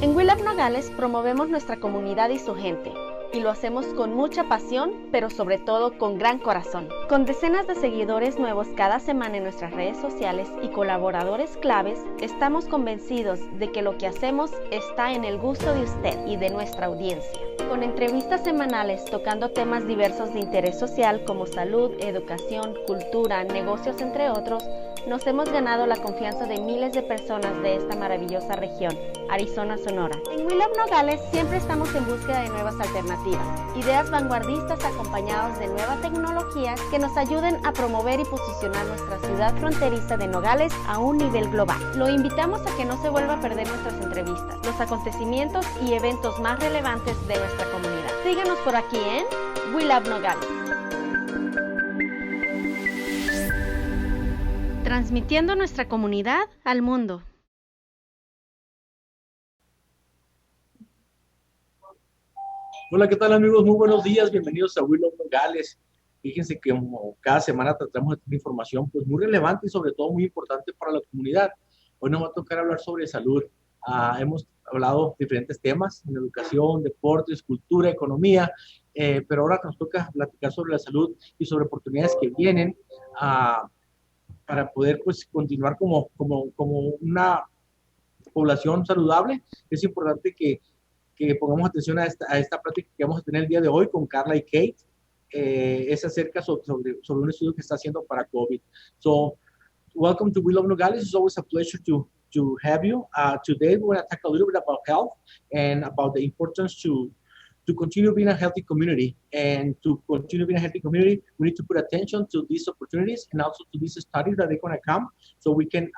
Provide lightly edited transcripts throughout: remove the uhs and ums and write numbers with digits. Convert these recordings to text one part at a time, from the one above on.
En We Love Nogales promovemos nuestra comunidad y su gente, y lo hacemos con mucha pasión, pero sobre todo con gran corazón. Con decenas de seguidores nuevos cada semana en nuestras redes sociales y colaboradores claves, estamos convencidos de que lo que hacemos está en el gusto de usted y de nuestra audiencia. Con entrevistas semanales tocando temas diversos de interés social como salud, educación, cultura, negocios, entre otros, nos hemos ganado la confianza de miles de personas de esta maravillosa región, Arizona, Sonora. En We Love Nogales siempre estamos en búsqueda de nuevas alternativas, ideas vanguardistas acompañados de nueva tecnología que nos ayuden a promover y posicionar nuestra ciudad fronteriza de Nogales a un nivel global. Lo invitamos a que no se vuelva a perder nuestras entrevistas, los acontecimientos y eventos más relevantes de nuestra comunidad. Síganos por aquí en We Love Nogales. Transmitiendo nuestra comunidad al mundo. Hola, ¿qué tal amigos? Muy buenos días, bienvenidos a We Love Nogales. Fíjense que como cada semana tratamos de tener información pues muy relevante y sobre todo muy importante para la comunidad. Hoy nos va a tocar hablar sobre salud. Hemos hablado de diferentes temas, en educación, deportes, cultura, economía, pero ahora nos toca platicar sobre la salud y sobre oportunidades que vienen para poder pues continuar como una población saludable. Es importante que pongamos atención a esta práctica que vamos a tener el día de hoy con Carla y Kate. Es acerca sobre un estudio que está haciendo para COVID. So, welcome to We Love Nogales. It's always a pleasure to have you. Today, we're going to talk a little bit about health and about the importance to continue being a healthy community. And to continue being a healthy community, we need to put attention to these opportunities and also to these studies that are going to come so we can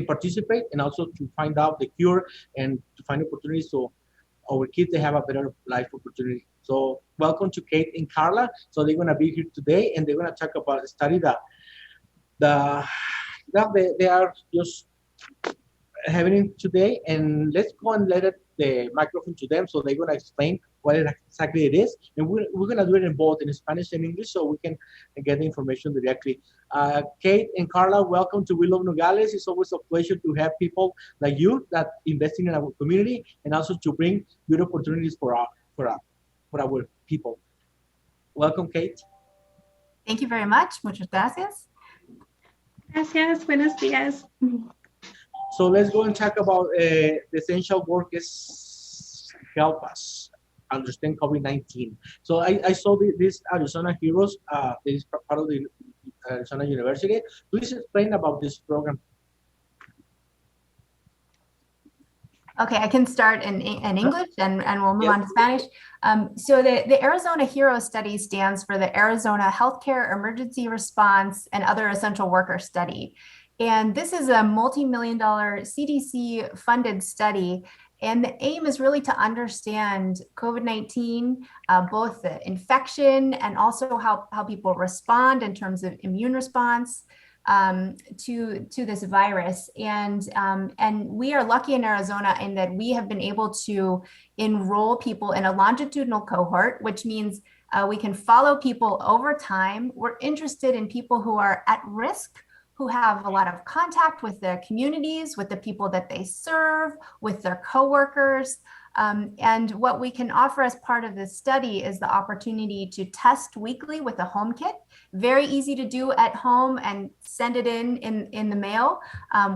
participate and also to find out the cure and to find opportunities so our kids they have a better life opportunity. So welcome to Kate and Carla. So they're going to be here today and they're going to talk about a study that they are just having today. And let's go and let the microphone to them so they're going to explain what exactly it is. And we're going to do it in both in Spanish and English so we can get the information directly. Kate and Carla, welcome to We Love Nogales. It's always a pleasure to have people like you that investing in our community and also to bring good opportunities for our people. Welcome, Kate. Thank you very much. Muchas gracias. Gracias. Buenos días. So let's go and talk about the essential workers help us understand COVID-19. So I saw this Arizona Heroes. This is part of the Arizona University. Please explain about this program. Okay, I can start in English and we'll move on to Spanish. So the Arizona Hero Study stands for the Arizona Healthcare Emergency Response and Other Essential Worker Study. And this is a multi-million-dollar CDC funded study. And the aim is really to understand COVID-19, both the infection and also how people respond in terms of immune response to this virus. And we are lucky in Arizona in that we have been able to enroll people in a longitudinal cohort, which means we can follow people over time. We're interested in people who are at risk, who have a lot of contact with their communities, with the people that they serve, with their coworkers. And what we can offer as part of this study is the opportunity to test weekly with a home kit. Very easy to do at home and send it in the mail.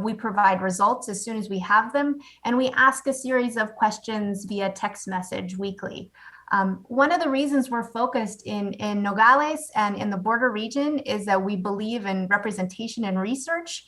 We provide results as soon as we have them, and we ask a series of questions via text message weekly. One of the reasons we're focused in Nogales and in the border region is that we believe in representation and research.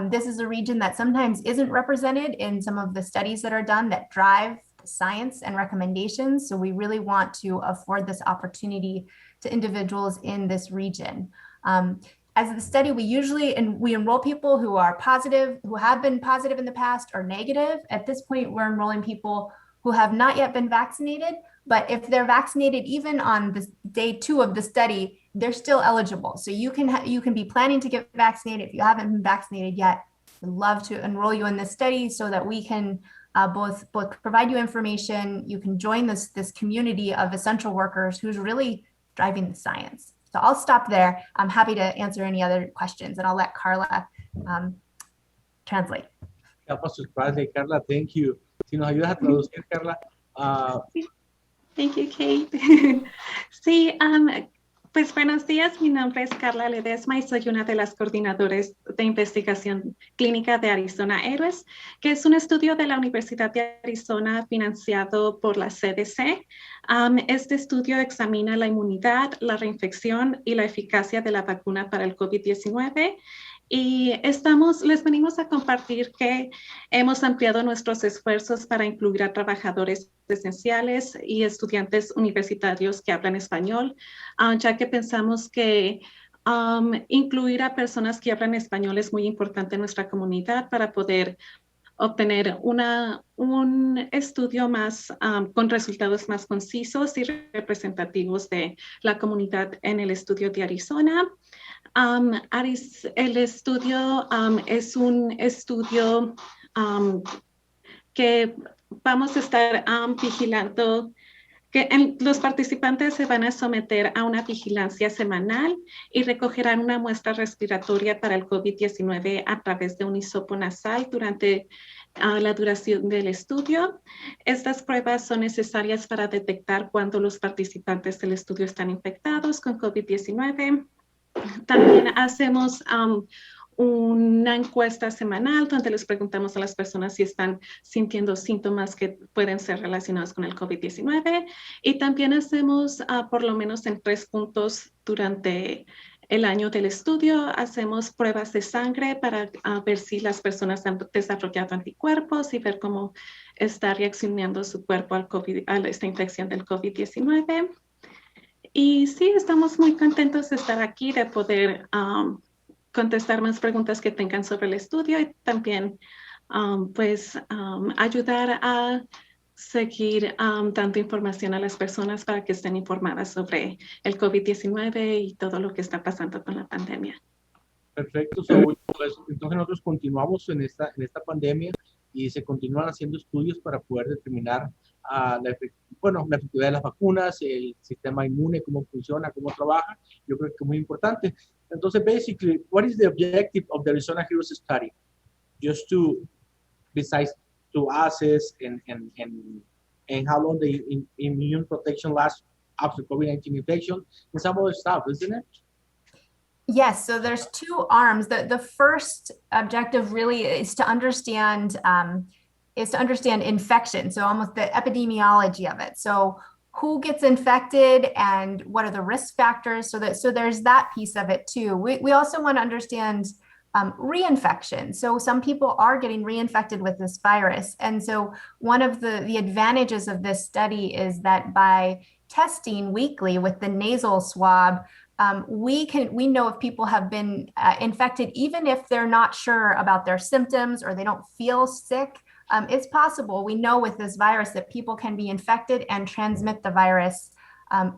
This is a region that sometimes isn't represented in some of the studies that are done that drive science and recommendations. So we really want to afford this opportunity to individuals in this region. As the study, we enroll people who are positive, who have been positive in the past or negative. At this point, we're enrolling people who have not yet been vaccinated, but if they're vaccinated, even on this day 2 of the study, they're still eligible. So you can be planning to get vaccinated. If you haven't been vaccinated yet, we'd love to enroll you in this study so that we can both provide you information. You can join this community of essential workers who's really driving the science. So I'll stop there. I'm happy to answer any other questions, and I'll let Carla translate. Carla, thank you. si nos ayudas a traducir, Carla. Thank you, Kate. Sí, pues buenos días, mi nombre es Carla Ledesma y soy una de las coordinadoras de investigación clínica de Arizona Héroes, que es un estudio de la Universidad de Arizona financiado por la CDC. Este estudio examina la inmunidad, la reinfección y la eficacia de la vacuna para el COVID-19. Y les venimos a compartir que hemos ampliado nuestros esfuerzos para incluir a trabajadores esenciales y estudiantes universitarios que hablan español, ya que pensamos que incluir a personas que hablan español es muy importante en nuestra comunidad para poder obtener un estudio más con resultados más concisos y representativos de la comunidad en el estudio de Arizona. El estudio es un estudio que vamos a estar vigilando, que los participantes se van a someter a una vigilancia semanal y recogerán una muestra respiratoria para el COVID-19 a través de un hisopo nasal durante la duración del estudio. Estas pruebas son necesarias para detectar cuando los participantes del estudio están infectados con COVID-19. También hacemos una encuesta semanal donde les preguntamos a las personas si están sintiendo síntomas que pueden ser relacionados con el COVID-19 y también hacemos por lo menos en 3 puntos durante el año del estudio, hacemos pruebas de sangre para ver si las personas han desarrollado anticuerpos y ver cómo está reaccionando su cuerpo a esta infección del COVID-19. Y sí, estamos muy contentos de estar aquí, de poder contestar más preguntas que tengan sobre el estudio y también ayudar a seguir dando información a las personas para que estén informadas sobre el COVID-19 y todo lo que está pasando con la pandemia. Perfecto, Saúl. Pues, entonces nosotros continuamos en esta pandemia y se continúan haciendo estudios para poder determinar la efectividad de las vacunas, el sistema inmune, cómo funciona, cómo trabaja. Yo creo que es muy importante. Entonces, basically, what is the objective of the Arizona Heroes Study? Just to, besides to assess and how long the immune protection lasts after COVID-19 infection, and some other stuff, isn't it? Yes, so there's 2 arms. The first objective really is to understand infection, so almost the epidemiology of it. So who gets infected and what are the risk factors? So there's that piece of it too. We also want to understand reinfection. So some people are getting reinfected with this virus, and so one of the advantages of this study is that by testing weekly with the nasal swab, we know if people have been infected, even if they're not sure about their symptoms or they don't feel sick. It's possible, we know with this virus that people can be infected and transmit the virus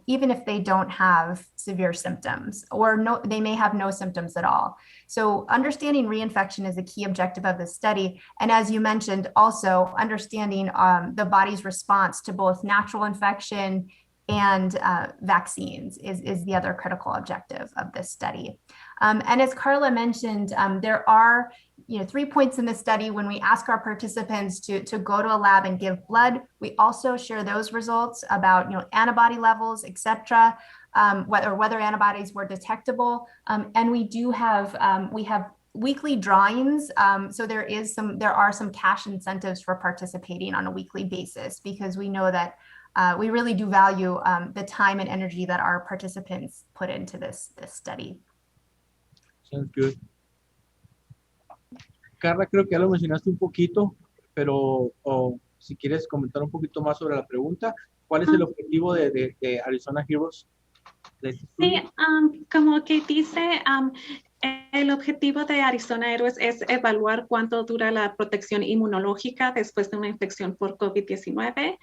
even if they don't have severe symptoms, or they may have no symptoms at all. So understanding reinfection is a key objective of this study. And as you mentioned, also understanding the body's response to both natural infection and vaccines is the other critical objective of this study. And as Carla mentioned, there are 3 points in the study. When we ask our participants to go to a lab and give blood, we also share those results about antibody levels, etc., whether antibodies were detectable. And we do have weekly drawings. So there are some cash incentives for participating on a weekly basis, because we know that we really do value the time and energy that our participants put into this study. Sounds good. Carla, creo que ya lo mencionaste un poquito, pero si quieres comentar un poquito más sobre la pregunta, ¿cuál es el objetivo de Arizona Heroes? Sí, como que dice, el objetivo de Arizona Heroes es evaluar cuánto dura la protección inmunológica después de una infección por COVID-19,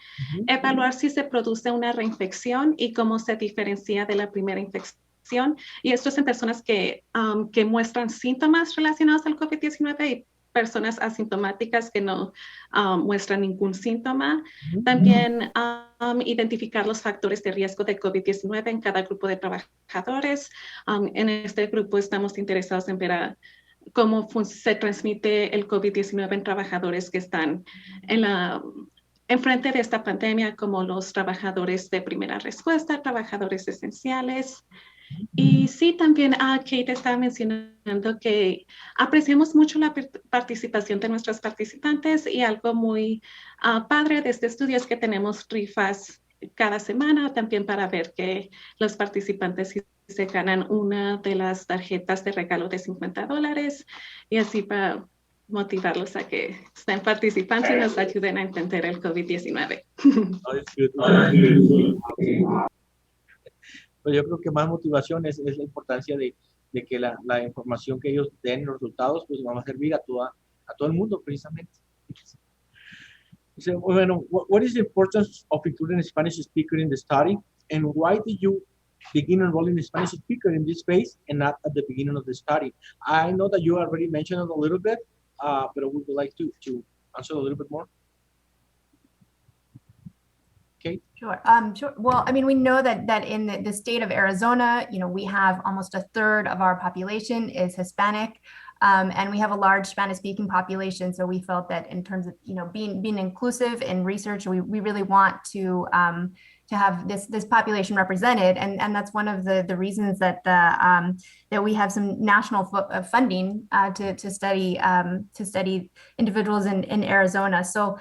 evaluar si se produce una reinfección y cómo se diferencia de la primera infección. Y esto es en personas que muestran síntomas relacionados al COVID-19 y personas asintomáticas que no muestran ningún síntoma. También identificar los factores de riesgo de COVID-19 en cada grupo de trabajadores. En este grupo estamos interesados en ver cómo se transmite el COVID-19 en trabajadores que están en la enfrente de esta pandemia, como los trabajadores de primera respuesta, trabajadores esenciales. Y sí, también Kate estaba mencionando que apreciamos mucho la participación de nuestros participantes y algo muy padre de este estudio es que tenemos rifas cada semana también para ver que los participantes se ganan una de las tarjetas de regalo de $50 y así para motivarlos a que estén participando y nos ayuden a entender el COVID-19. Pues yo creo que más motivación es la importancia de que la información que ellos den, los resultados, pues van a servir a todo el mundo precisamente. So, bueno, what is the importance of including a Spanish speaker in the study, and why did you begin enrolling a Spanish speaker in this phase and not at the beginning of the study? I know that you already mentioned it a little bit, but I would like to answer a little bit more. Kate? Sure. Sure. Well, I mean, we know that in the state of Arizona, we have almost a third of our population is Hispanic, and we have a large Spanish-speaking population. So we felt that in terms of being inclusive in research, we really want to have this population represented, and that's one of the reasons that that we have some national funding to study individuals in Arizona. So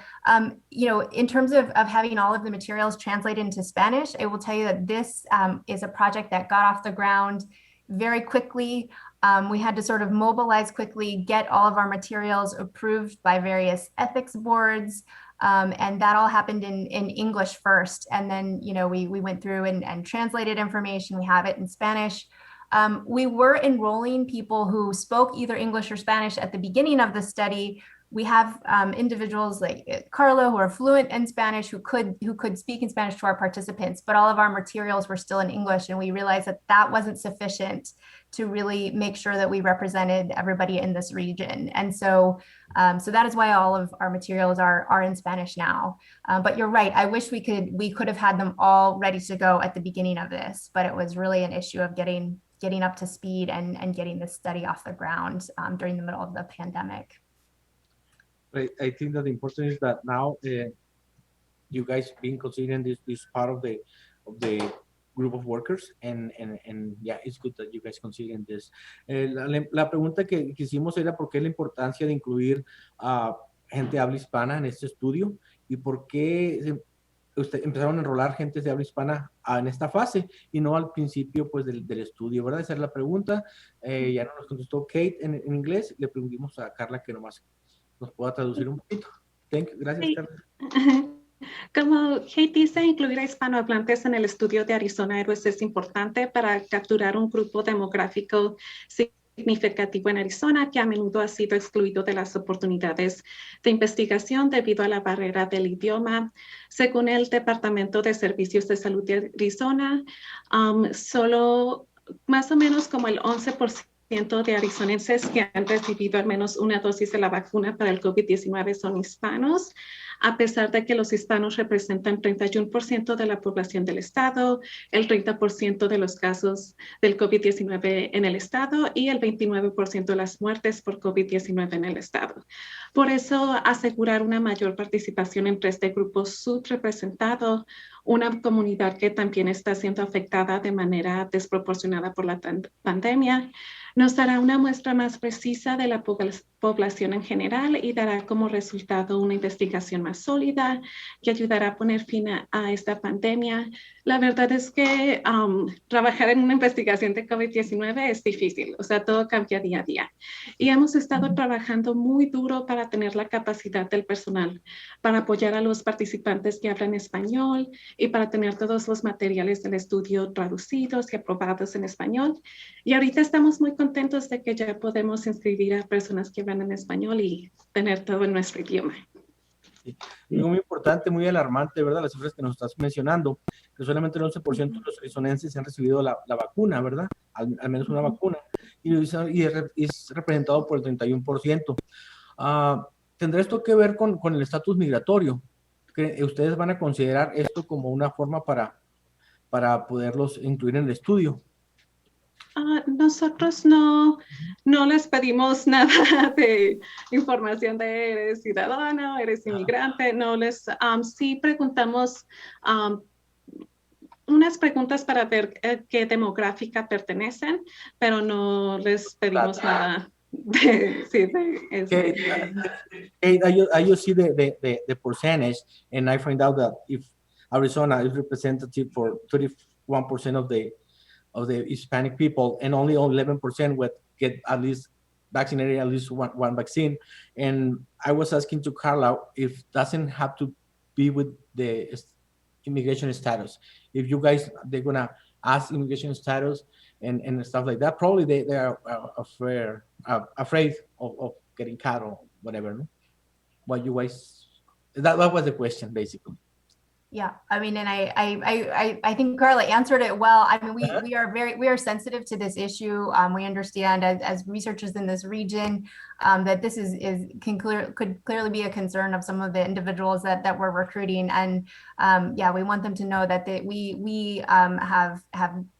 in terms of having all of the materials translated into Spanish, I will tell you that this is a project that got off the ground very quickly. We had to sort of mobilize quickly, get all of our materials approved by various ethics boards. And that all happened in English first. And then, we went through and translated information. We have it in Spanish. We were enrolling people who spoke either English or Spanish at the beginning of the study. We have individuals like Carla who are fluent in Spanish, who could speak in Spanish to our participants, but all of our materials were still in English. And we realized that wasn't sufficient to really make sure that we represented everybody in this region. And so that is why all of our materials are in Spanish now. But you're right. I wish we could have had them all ready to go at the beginning of this, but it was really an issue of getting up to speed and getting this study off the ground during the middle of the pandemic. I think that the important is that now you guys being considering this part of the group of workers, and yeah, it's good that you guys considering this. La pregunta que hicimos era por qué la importancia de incluir a gente de habla hispana en este estudio y por qué empezaron a enrolar gente de habla hispana en esta fase y no al principio pues del estudio, ¿verdad? Esa es la pregunta. Ya no nos contestó Kate en inglés, le preguntamos a Carla que nomás nos pueda traducir un poquito. Gracias, Sí. Carla. Como Kate dice, incluir a hispanohablantes en el estudio de Arizona Héroes es importante para capturar un grupo demográfico significativo en Arizona que a menudo ha sido excluido de las oportunidades de investigación debido a la barrera del idioma. Según el Departamento de Servicios de Salud de Arizona, solo más o menos como el 11% de arizonenses que han recibido al menos una dosis de la vacuna para el COVID-19 son hispanos, a pesar de que los hispanos representan 31% de la población del estado, el 30% de los casos del COVID-19 en el estado y el 29% de las muertes por COVID-19 en el estado. Por eso, asegurar una mayor participación entre este grupo subrepresentado, una comunidad que también está siendo afectada de manera desproporcionada por la pandemia, nos dará una muestra más precisa de la población en general y dará como resultado una investigación más sólida que ayudará a poner fin a esta pandemia. La verdad es que trabajar en una investigación de COVID-19 es difícil, o sea, todo cambia día a día. Y hemos estado trabajando muy duro para tener la capacidad del personal, para apoyar a los participantes que hablan español y para tener todos los materiales del estudio traducidos y aprobados en español. Y ahorita estamos muy contentos de que ya podemos inscribir a personas que hablan en español y tener todo en nuestro idioma. Sí. Muy importante, muy alarmante, ¿verdad? Las cifras que nos estás mencionando, que solamente el 11% de los arizonenses han recibido la vacuna, ¿verdad? Al menos una vacuna, y es representado por el 31%. ¿Tendrá esto que ver con el estatus migratorio? ¿Que ustedes van a considerar esto como una forma para poderlos incluir en el estudio? Nosotros no les pedimos nada de información de eres ciudadano, eres inmigrante, no les, sí preguntamos unas preguntas para ver qué demográfica pertenecen, pero no les pedimos nada de eso. I just see the percentage, and I find out that if Arizona is representative for 31% of the Hispanic people, and only 11% would get at least vaccinated at least one vaccine. And I was asking to Carla if doesn't have to be with the immigration status. If you guys, they're gonna ask immigration status and stuff like that, probably they are afraid of getting caught or whatever. No? What you guys, that was the question basically. Yeah, I mean, and I think Carla answered it well. I mean, we are sensitive to this issue. We understand as researchers in this region that this could clearly be a concern of some of the individuals that we're recruiting. And yeah, we want them to know that we have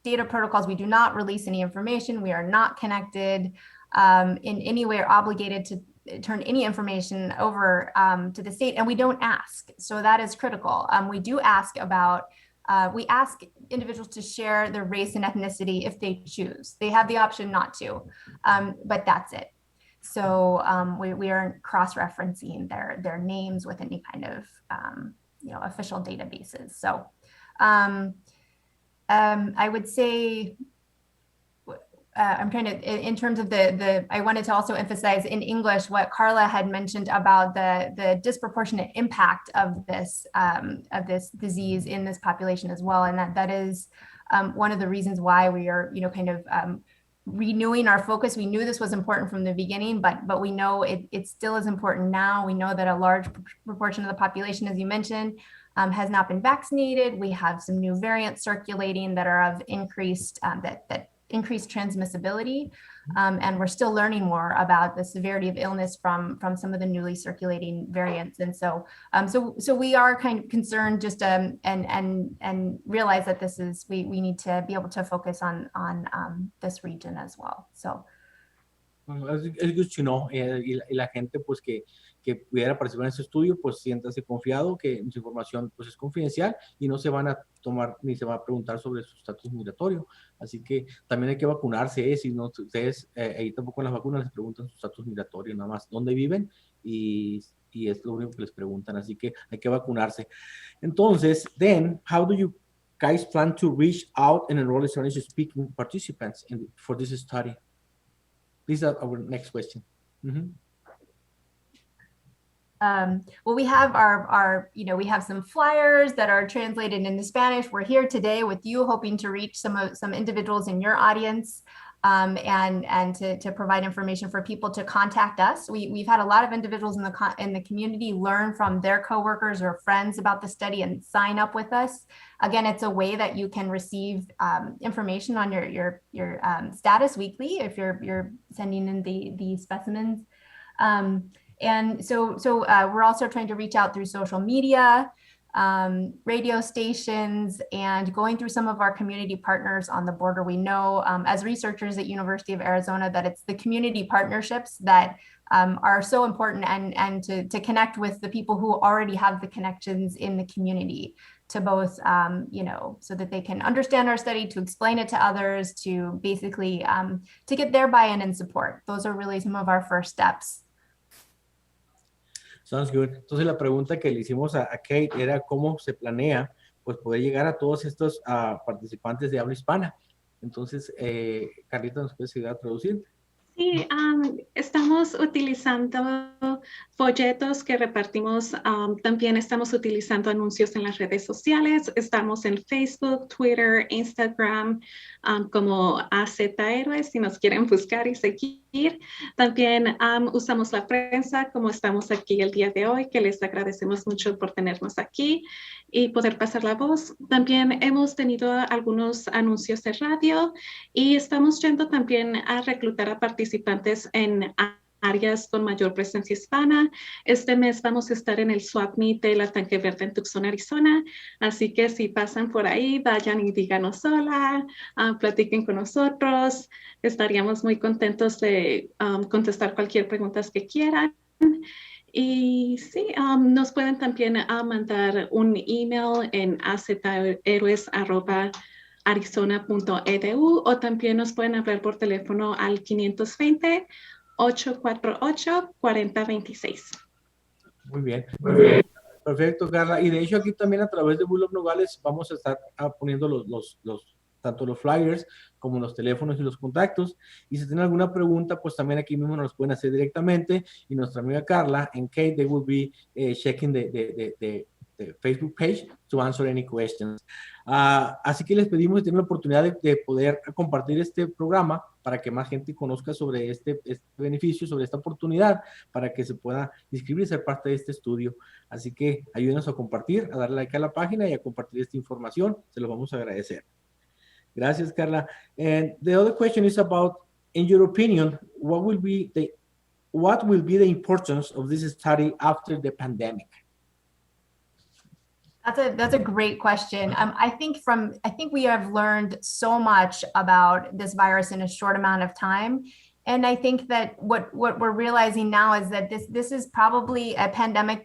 data protocols. We do not release any information. We are not connected in any way or obligated to turn any information over to the state, and we don't ask. So that is critical. We do ask about, we ask individuals to share their race and ethnicity if they choose. They have the option not to, but that's it. So we aren't cross-referencing their names with any kind of official databases. So I would say, I'm trying to, in terms of I wanted to also emphasize in English what Carla had mentioned about the disproportionate impact of this disease in this population as well. And that is one of the reasons why we are, renewing our focus. We knew this was important from the beginning, but we know it still is important now. We know that a large proportion of the population, as you mentioned, has not been vaccinated. We have some new variants circulating that are of increased, increased transmissibility, and we're still learning more about the severity of illness from some of the newly circulating variants. And so we are kind of concerned just and realize that this is we need to be able to focus on this region as well. So Es good to know, y la gente pues que pudiera participar en este estudio, pues siéntase confiado que su información pues es confidencial y no se van a tomar ni se va a preguntar sobre su estatus migratorio. Así que también hay que vacunarse, si no ustedes ahí tampoco en las vacunas les preguntan su estatus migratorio, nada más dónde viven y es lo único que les preguntan, así que hay que vacunarse. Entonces, then, how do you guys plan to reach out and enroll Spanish-speaking participants for this study? This is our next question. Mm-hmm. Well, we have we have some flyers that are translated into Spanish. We're here today with you, hoping to reach some individuals in your audience and to provide information for people to contact us. We've had a lot of individuals in the community learn from their coworkers or friends about the study and sign up with us. Again, it's a way that you can receive information on your status weekly if you're sending in the specimens. And so we're also trying to reach out through social media, radio stations, and going through some of our community partners on the border. We know as researchers at University of Arizona that it's the community partnerships that are so important and to connect with the people who already have the connections in the community to both, so that they can understand our study, to explain it to others, to basically to get their buy-in and support. Those are really some of our first steps. Sounds good. Entonces la pregunta que le hicimos a Kate era cómo se planea pues poder llegar a todos estos participantes de habla hispana. Entonces, Carlita, ¿nos puedes ayudar a traducir? Sí, estamos utilizando folletos que repartimos. También estamos utilizando anuncios en las redes sociales. Estamos en Facebook, Twitter, Instagram, como AZ Héroes, si nos quieren buscar y seguir. También usamos la prensa, como estamos aquí el día de hoy, que les agradecemos mucho por tenernos aquí y poder pasar la voz. También hemos tenido algunos anuncios de radio y estamos yendo también a reclutar a participantes en áreas con mayor presencia hispana. Este mes vamos a estar en el Swap Meet de la Tanque Verde en Tucson, Arizona. Así que si pasan por ahí, vayan y díganos hola, platiquen con nosotros. Estaríamos muy contentos de contestar cualquier pregunta que quieran. Y sí, nos pueden también mandar un email en azheroes@arizona.edu o también nos pueden hablar por teléfono al 520-848-4026. Muy bien. Perfecto, Carla. Y de hecho aquí también a través de Will of Nogales vamos a estar poniendo tanto los flyers como los teléfonos y los contactos. Y si tienen alguna pregunta, pues también aquí mismo nos pueden hacer directamente. Y nuestra amiga Carla and Kate, they will be checking the Facebook page to answer any questions. Así que les pedimos si tienen la oportunidad de poder compartir este programa para que más gente conozca sobre este beneficio, sobre esta oportunidad, para que se pueda inscribir y ser parte de este estudio. Así que ayúdenos a compartir, a darle like a la página y a compartir esta información. Se los vamos a agradecer. Gracias, Carla. And the other question is about, in your opinion, what will be the importance of this study after the pandemic? That's a great question. I think we have learned so much about this virus in a short amount of time. And I think that what we're realizing now is that this is probably a pandemic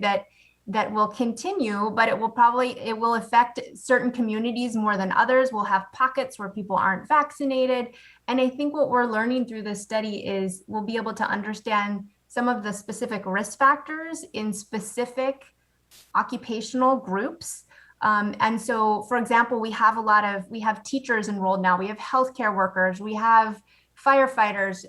that will continue, but it will affect certain communities more than others. We'll have pockets where people aren't vaccinated. And I think what we're learning through this study is we'll be able to understand some of the specific risk factors in specific occupational groups. And so, for example, we have teachers enrolled now, we have healthcare workers, we have firefighters,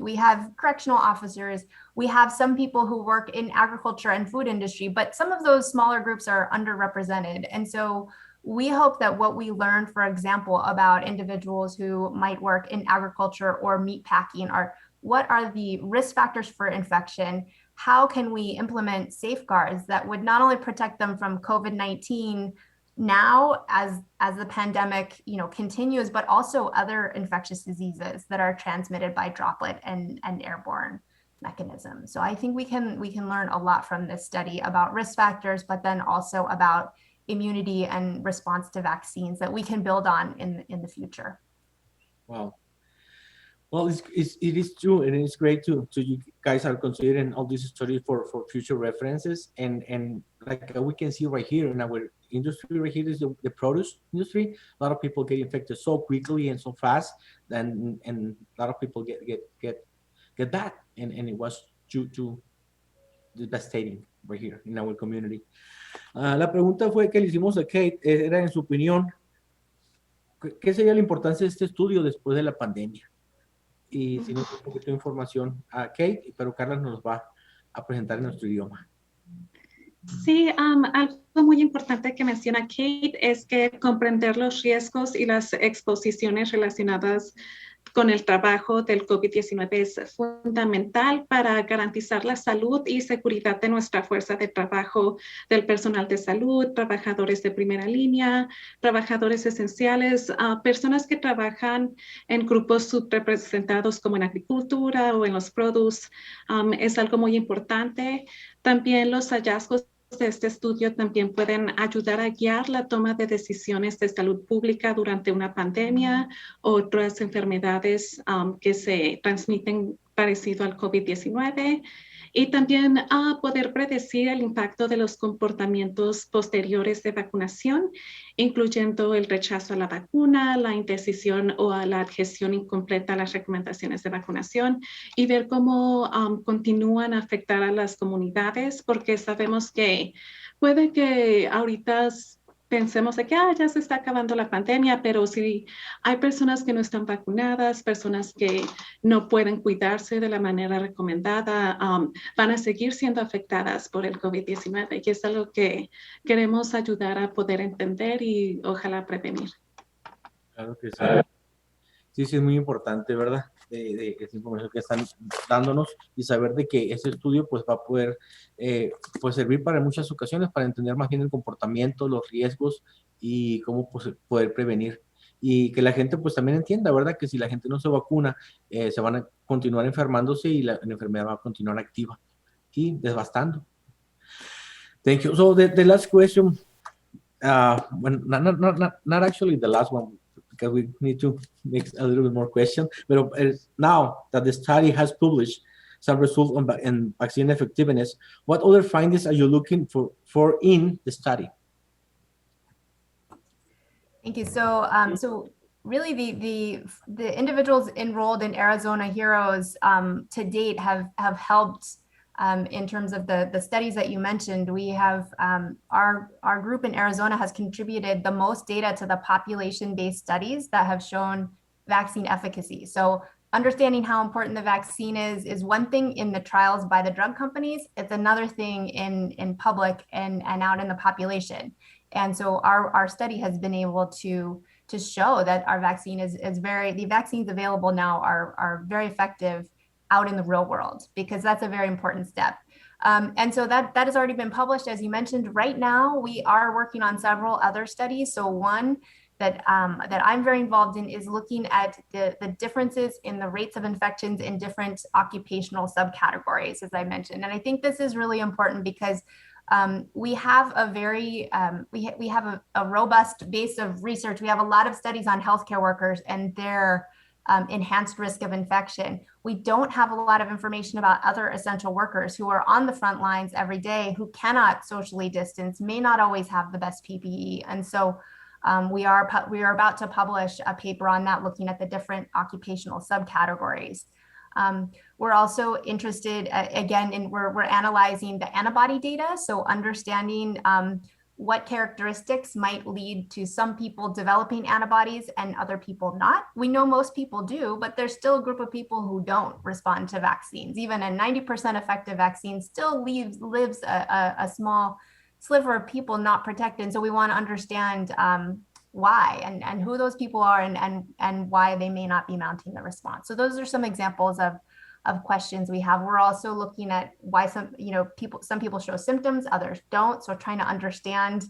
we have correctional officers, we have some people who work in agriculture and food industry, but some of those smaller groups are underrepresented. And so we hope that what we learned, for example, about individuals who might work in agriculture or meat packing are what are the risk factors for infection? How can we implement safeguards that would not only protect them from COVID-19 now as the pandemic continues, but also other infectious diseases that are transmitted by droplet and airborne mechanisms. So I think we can learn a lot from this study about risk factors, but then also about immunity and response to vaccines that we can build on in the future. Wow. Well, it is true, and it's great to you guys are considering all these studies for future references, and like we can see right here in our industry, right here is the produce industry. A lot of people get infected so quickly and so fast, and a lot of people get that, and it was too devastating right here in our community. La pregunta fue que le hicimos a Kate, era en su opinión, ¿qué sería la importancia de este estudio después de la pandemia? Y si nos da un poquito de información a Kate, pero Carla nos va a presentar en nuestro idioma. Sí, algo muy importante que menciona Kate es que comprender los riesgos y las exposiciones relacionadas con el trabajo del COVID-19 es fundamental para garantizar la salud y seguridad de nuestra fuerza de trabajo, del personal de salud, trabajadores de primera línea, trabajadores esenciales, personas que trabajan en grupos subrepresentados como en agricultura o en los produce. Es algo muy importante. También los hallazgos de este estudio también pueden ayudar a guiar la toma de decisiones de salud pública durante una pandemia o otras enfermedades que se transmiten parecido al COVID-19 y también a poder predecir el impacto de los comportamientos posteriores de vacunación, incluyendo el rechazo a la vacuna, la indecisión o a la adhesión incompleta a las recomendaciones de vacunación y ver cómo continúan a afectar a las comunidades, porque sabemos que puede que ahorita pensemos de que ya se está acabando la pandemia, pero si hay personas que no están vacunadas, personas que no pueden cuidarse de la manera recomendada, van a seguir siendo afectadas por el COVID-19 y es algo que queremos ayudar a poder entender y ojalá prevenir. Claro que sí. Sí, es muy importante, ¿verdad? De esa información que están dándonos y saber de que ese estudio pues va a poder pues servir para muchas ocasiones para entender más bien el comportamiento, los riesgos y cómo pues, poder prevenir y que la gente pues también entienda, ¿verdad? Que si la gente no se vacuna, se van a continuar enfermándose y la enfermedad va a continuar activa y devastando. Thank you. So the last question, well, not actually the last one, because we need to make a little bit more question, but now that the study has published some results on vaccine effectiveness, what other findings are you looking for in the study? Thank you. So, so really the individuals enrolled in Arizona Heroes to date have helped in terms of the studies that you mentioned. We have our group in Arizona has contributed the most data to the population-based studies that have shown vaccine efficacy. So understanding how important the vaccine is one thing in the trials by the drug companies. It's another thing in public and out in the population. And so our study has been able to show that our vaccine the vaccines available now are very effective out in the real world, because that's a very important step. And so that has already been published, as you mentioned. Right now, we are working on several other studies. So one that I'm very involved in is looking at the differences in the rates of infections in different occupational subcategories, as I mentioned. And I think this is really important because we have a very we have a robust base of research. We have a lot of studies on healthcare workers and their enhanced risk of infection. We don't have a lot of information about other essential workers who are on the front lines every day, who cannot socially distance, may not always have the best PPE. And so we are about to publish a paper on that, looking at the different occupational subcategories. We're also interested, again, we're analyzing the antibody data. So understanding what characteristics might lead to some people developing antibodies and other people not. We know most people do, but there's still a group of people who don't respond to vaccines. Even a 90% effective vaccine still lives a small sliver of people not protected. So we want to understand why and who those people are and why they may not be mounting the response. So those are some examples of questions we have. We're also looking at why some people show symptoms, others don't. So trying to understand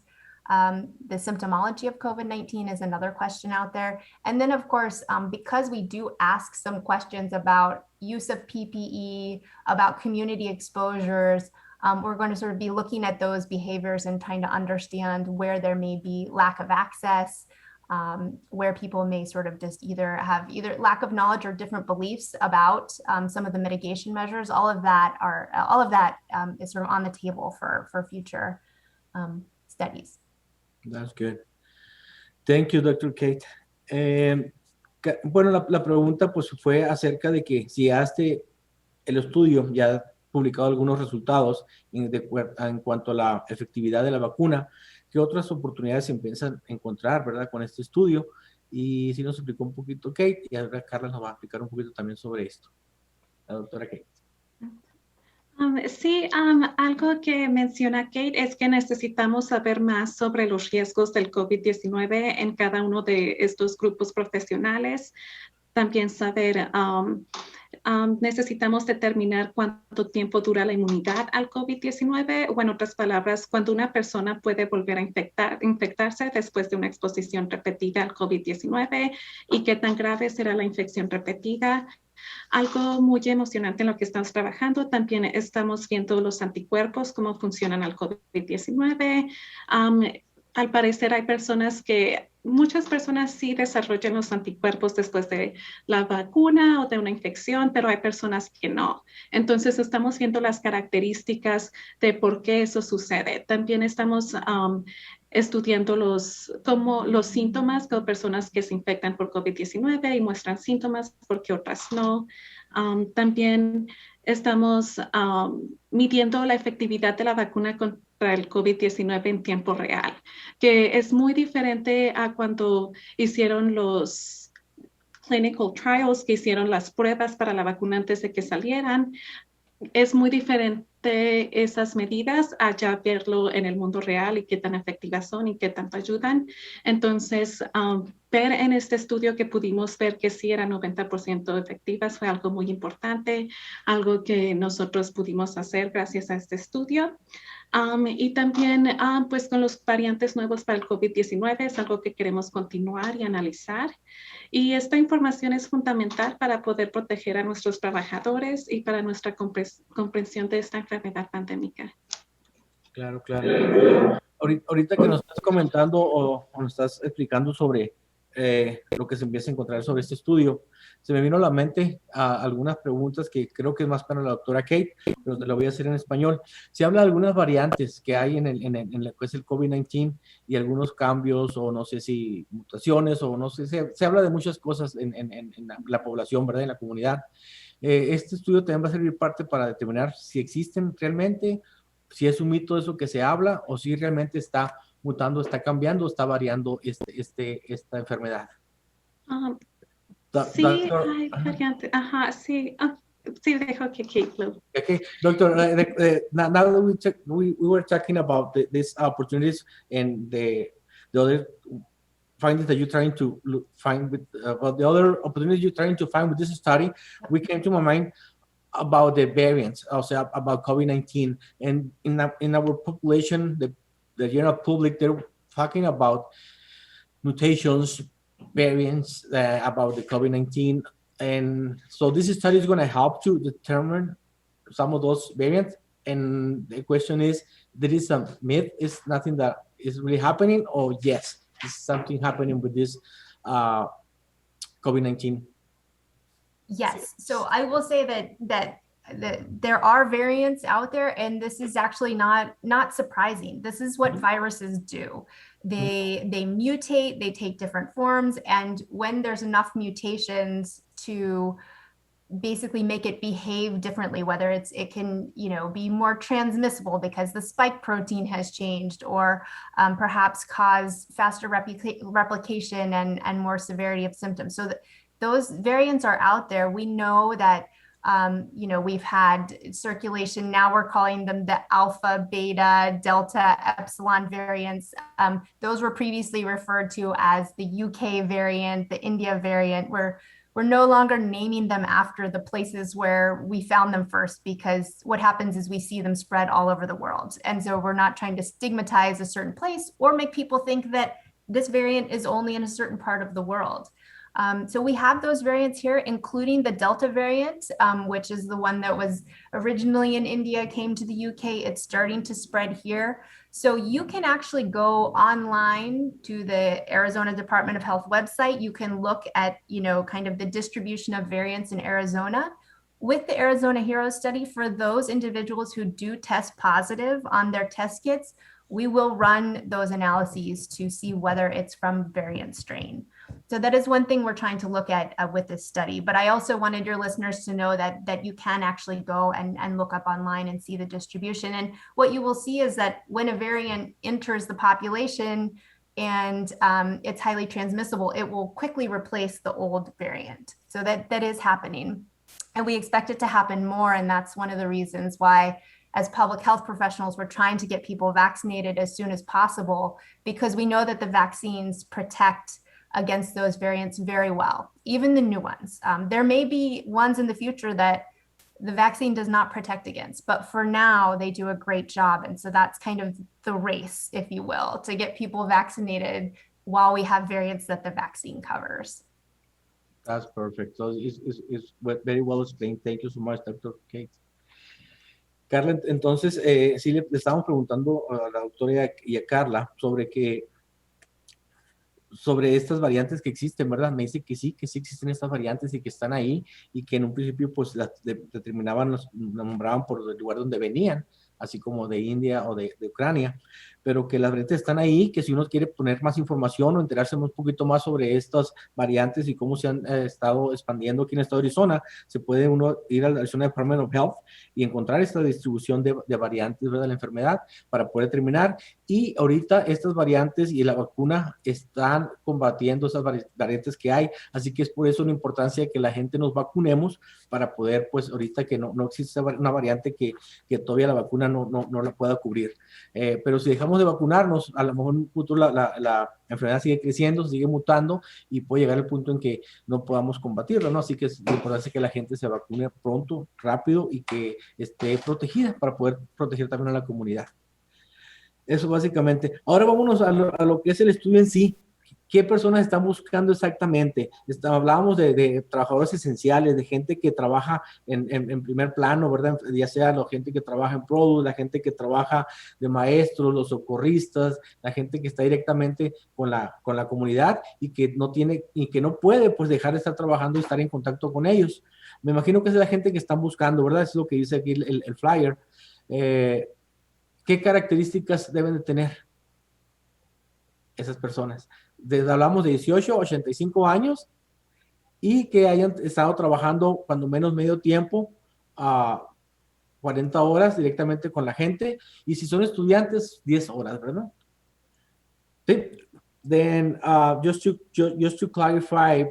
the symptomology of COVID-19 is another question out there. And then of course, because we do ask some questions about use of PPE, about community exposures, we're going to sort of be looking at those behaviors and trying to understand where there may be lack of access, where people may sort of just either lack of knowledge or different beliefs about some of the mitigation measures. All of that is sort of on the table for future studies. That's good. Thank you, Dr. Kate. Bueno, la pregunta pues fue acerca de que si el estudio ya ha publicado algunos resultados en cuanto a la efectividad de la vacuna, ¿qué otras oportunidades se empiezan a encontrar, verdad, con este estudio? Y si nos explicó un poquito Kate, y ahora Carla nos va a explicar un poquito también sobre esto. La doctora Kate. Sí, algo que menciona Kate es que necesitamos saber más sobre los riesgos del COVID-19 en cada uno de estos grupos profesionales. También saber, necesitamos determinar cuánto tiempo dura la inmunidad al COVID-19, o en otras palabras, cuando una persona puede volver a infectarse después de una exposición repetida al COVID-19 y qué tan grave será la infección repetida. Algo muy emocionante en lo que estamos trabajando, también estamos viendo los anticuerpos, cómo funcionan al COVID-19. Al parecer hay muchas personas sí desarrollan los anticuerpos después de la vacuna o de una infección, pero hay personas que no. Entonces estamos viendo las características de por qué eso sucede. También estamos estudiando los síntomas de personas que se infectan por COVID-19 y muestran síntomas porque otras no. También estamos midiendo la efectividad de la vacuna contra el COVID-19 en tiempo real, que es muy diferente a cuando hicieron los clinical trials, que hicieron las pruebas para la vacuna antes de que salieran. Es muy diferente esas medidas a ya verlo en el mundo real y qué tan efectivas son y qué tanto ayudan. Entonces, ver en este estudio que pudimos ver que sí eran 90% efectivas fue algo muy importante, algo que nosotros pudimos hacer gracias a este estudio. Y también, pues con los variantes nuevos para el COVID-19 es algo que queremos continuar y analizar. Y esta información es fundamental para poder proteger a nuestros trabajadores y para nuestra comprensión de esta enfermedad pandémica. Claro, claro. Ahorita que nos estás comentando o nos estás explicando sobre lo que se empieza a encontrar sobre este estudio, se me vino a la mente algunas preguntas que creo que es más para la doctora Kate, pero te lo voy a hacer en español. Se habla de algunas variantes que hay en lo que es el COVID-19 y algunos cambios o no sé si mutaciones o no sé, se habla de muchas cosas en la población, ¿verdad? En la comunidad. Este estudio también va a servir parte para determinar si existen realmente, si es un mito eso que se habla o si realmente está mutando, está cambiando, está variando esta enfermedad. Sí, hay variantes. Ajá, sí. Sí, dejo que Kate lo. Okay, Doctor, now that we were talking about these opportunities and the other findings that you're trying to find with the other opportunities you're trying to find with this study, we came to my mind about the variants, also about COVID-19, and in our population, the general public, they're talking about mutations, variants about the COVID-19, and so this study is going to help to determine some of those variants. And the question is, there is a myth, is nothing that is really happening, or yes, is something happening with this COVID-19? Yes. So I will say that there are variants out there, and this is actually not surprising. This is what viruses do. They mutate, they take different forms, and when there's enough mutations to basically make it behave differently, whether it can be more transmissible because the spike protein has changed, or perhaps cause faster replication and more severity of symptoms. So those variants are out there. We know that we've had circulation. Now we're calling them the alpha, beta, delta, epsilon variants. Those were previously referred to as the UK variant, the India variant. We're no longer naming them after the places where we found them first, because what happens is we see them spread all over the world. And so we're not trying to stigmatize a certain place or make people think that this variant is only in a certain part of the world. So we have those variants here, including the Delta variant, which is the one that was originally in India, came to the UK. It's starting to spread here. So you can actually go online to the Arizona Department of Health website. You can look at, kind of the distribution of variants in Arizona. With the Arizona Heroes study, for those individuals who do test positive on their test kits, we will run those analyses to see whether it's from variant strain. So that is one thing we're trying to look at with this study. But I also wanted your listeners to know that you can actually go and look up online and see the distribution. And what you will see is that when a variant enters the population and it's highly transmissible, it will quickly replace the old variant. So that is happening. And we expect it to happen more. And that's one of the reasons why, as public health professionals, we're trying to get people vaccinated as soon as possible, because we know that the vaccines protect against those variants very well, even the new ones. There may be ones in the future that the vaccine does not protect against, but for now they do a great job. And so that's kind of the race, if you will, to get people vaccinated while we have variants that the vaccine covers. That's perfect. So it's very well explained. Thank you so much, Dr. Kate. Carla, entonces, sí le estábamos preguntando a la doctora y a Carla sobre estas variantes que existen, ¿verdad? Me dice que sí existen estas variantes y que están ahí, y que en un principio pues las determinaban, las nombraban por el lugar donde venían, así como de India o de Ucrania, pero que las variantes están ahí, que si uno quiere poner más información o enterarse un poquito más sobre estas variantes y cómo se han estado expandiendo aquí en el estado de Arizona, se puede uno ir a la Arizona Department of Health y encontrar esta distribución de variantes, ¿verdad?, de la enfermedad para poder determinar. Y ahorita estas variantes y la vacuna están combatiendo esas variantes que hay, así que es por eso la importancia de que la gente nos vacunemos para poder, pues ahorita que no existe una variante que todavía la vacuna no la pueda cubrir. Pero si dejamos de vacunarnos, a lo mejor en un futuro la enfermedad sigue creciendo, sigue mutando y puede llegar al punto en que no podamos combatirla, ¿no? Así que es importante que la gente se vacune pronto, rápido, y que esté protegida para poder proteger también a la comunidad. Eso básicamente. Ahora vámonos a lo que es el estudio en sí. ¿Qué personas están buscando exactamente? Hablábamos de trabajadores esenciales, de gente que trabaja en primer plano, ¿verdad? Ya sea la gente que trabaja en product, la gente que trabaja de maestros, los socorristas, la gente que está directamente con la comunidad y que no tiene y que no puede pues dejar de estar trabajando y estar en contacto con ellos. Me imagino que es la gente que están buscando, ¿verdad? Es lo que dice aquí el flyer. ¿Qué características deben de tener esas personas? Hablamos de 18 a 85 años y que hayan estado trabajando cuando menos medio tiempo, 40 horas directamente con la gente, y si son estudiantes, 10 horas, ¿verdad? Sí. Then just to clarify,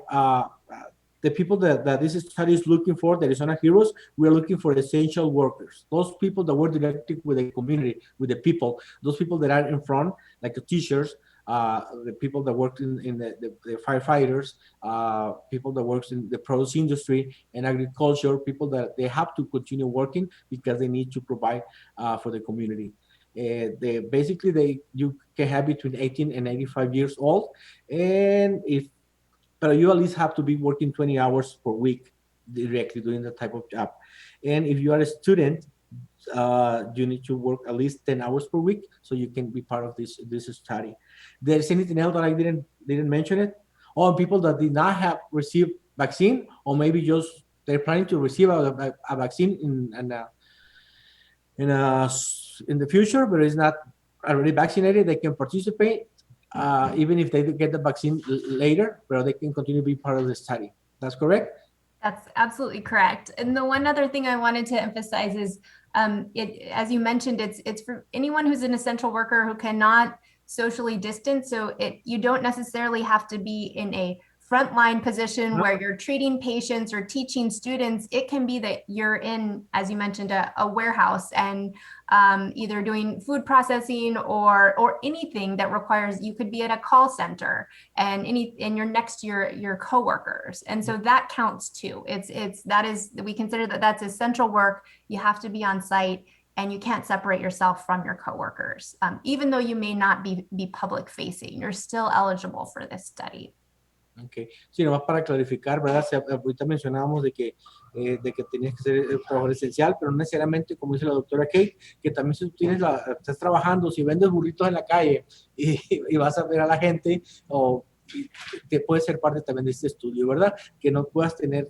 the people that this study is looking for, the Arizona Heroes, we are looking for essential workers. Those people that work directly with the community, with the people, those people that are in front, like the teachers, the people that work in the firefighters, people that work in the produce industry and agriculture, people that they have to continue working because they need to provide for the community. You can have between 18 and 85 years old, and but you at least have to be working 20 hours per week directly doing that type of job. And if you are a student, you need to work at least 10 hours per week so you can be part of this study. There's anything else that I didn't mention it? Or people that did not have received vaccine, or maybe just they're planning to receive a vaccine in the future, but is not already vaccinated, they can participate even if they get the vaccine later, but they can continue to be part of the study. That's correct? That's absolutely correct. And the one other thing I wanted to emphasize is, as you mentioned, it's for anyone who's an essential worker who cannot socially distance. So you don't necessarily have to be in a frontline position where you're treating patients or teaching students. It can be that you're in, as you mentioned, a warehouse and either doing food processing or anything that requires, you could be at a call center and you're next to your coworkers. And so that counts too. We consider that that's essential work. You have to be on site and you can't separate yourself from your coworkers. Even though you may not be public facing, you're still eligible for this study. Okay. Sí, nomás para clarificar, ¿verdad? Ahorita mencionábamos de que tenías que ser un trabajador esencial, pero no necesariamente, como dice la doctora Kate, que también si tú estás trabajando, si vendes burritos en la calle y vas a ver a la gente, o te puede ser parte también de este estudio, ¿verdad? Que no puedas tener,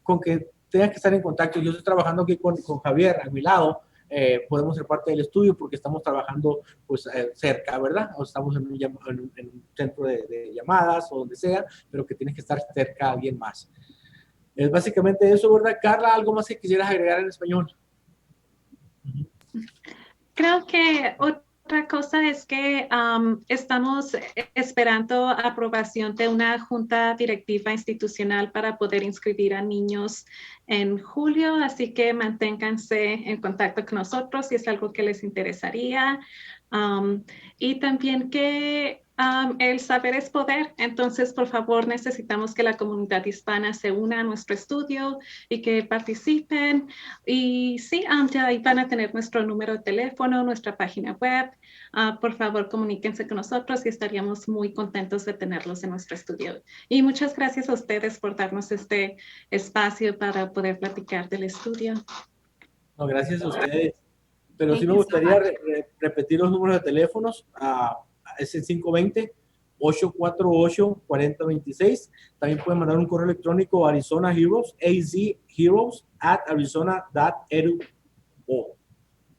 con que tengas que estar en contacto. Yo estoy trabajando aquí con Javier a mi lado. Podemos ser parte del estudio porque estamos trabajando pues cerca, ¿verdad? O estamos en un centro de llamadas o donde sea, pero que tienes que estar cerca a alguien más. Es básicamente eso, ¿verdad? Carla, ¿algo más que quisieras agregar en español? Creo que otra cosa es que estamos esperando aprobación de una junta directiva institucional para poder inscribir a niños en julio, así que manténganse en contacto con nosotros si es algo que les interesaría. Y también que el saber es poder, entonces por favor necesitamos que la comunidad hispana se una a nuestro estudio y que participen. Y sí, ya ahí van a tener nuestro número de teléfono, nuestra página web. Por favor comuníquense con nosotros y estaríamos muy contentos de tenerlos en nuestro estudio. Y muchas gracias a ustedes por darnos este espacio para poder platicar del estudio. No, gracias a ustedes. Pero sí me gustaría repetir los números de teléfonos. Es el 520-848-4026. También pueden mandar un correo electrónico a Arizona Heroes, azheroes@arizona.edu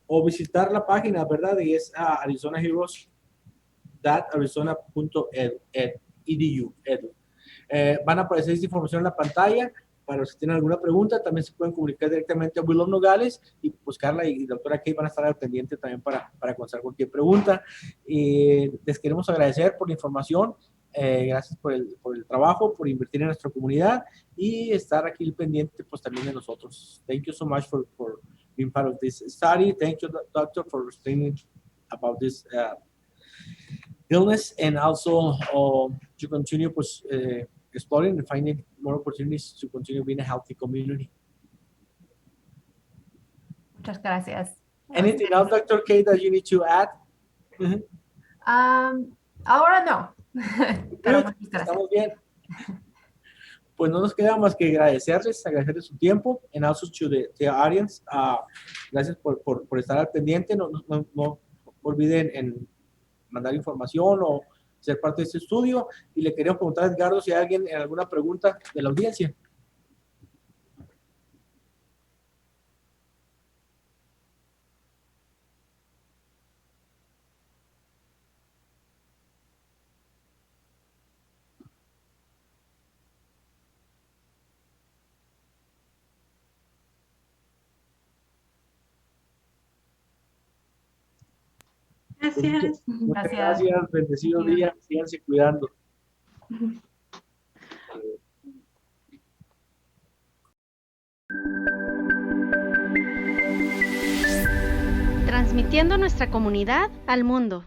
o visitar la página, ¿verdad? Y es arizonaheroes.arizona.edu. Van a aparecer esta información en la pantalla. Para los que tienen alguna pregunta, también se pueden comunicar directamente a Willow Nogales y pues Carla y doctora Kate van a estar al pendiente también para contestar cualquier pregunta. Les queremos agradecer por la información, gracias por el trabajo, por invertir en nuestra comunidad y estar aquí pendiente pues también de nosotros. Thank you so much for being part of this study. Thank you, doctor, for explaining about this illness and also to continue pues, exploring and finding more opportunities to continue being a healthy community. Muchas gracias. Anything else, Dr. K, that you need to add? Ahora no. Pero Good. muchas gracias. Estamos bien. Pues no nos queda más que agradecerles su tiempo, and also to the audience. Gracias por estar al pendiente. No olviden en mandar información o ser parte de este estudio. Y le quería preguntar a Edgardo si hay alguien en alguna pregunta de la audiencia. Gracias. Muchas Gracias. gracias. Bendecido Thank you. día. Síganse cuidando. Transmitiendo nuestra comunidad al mundo.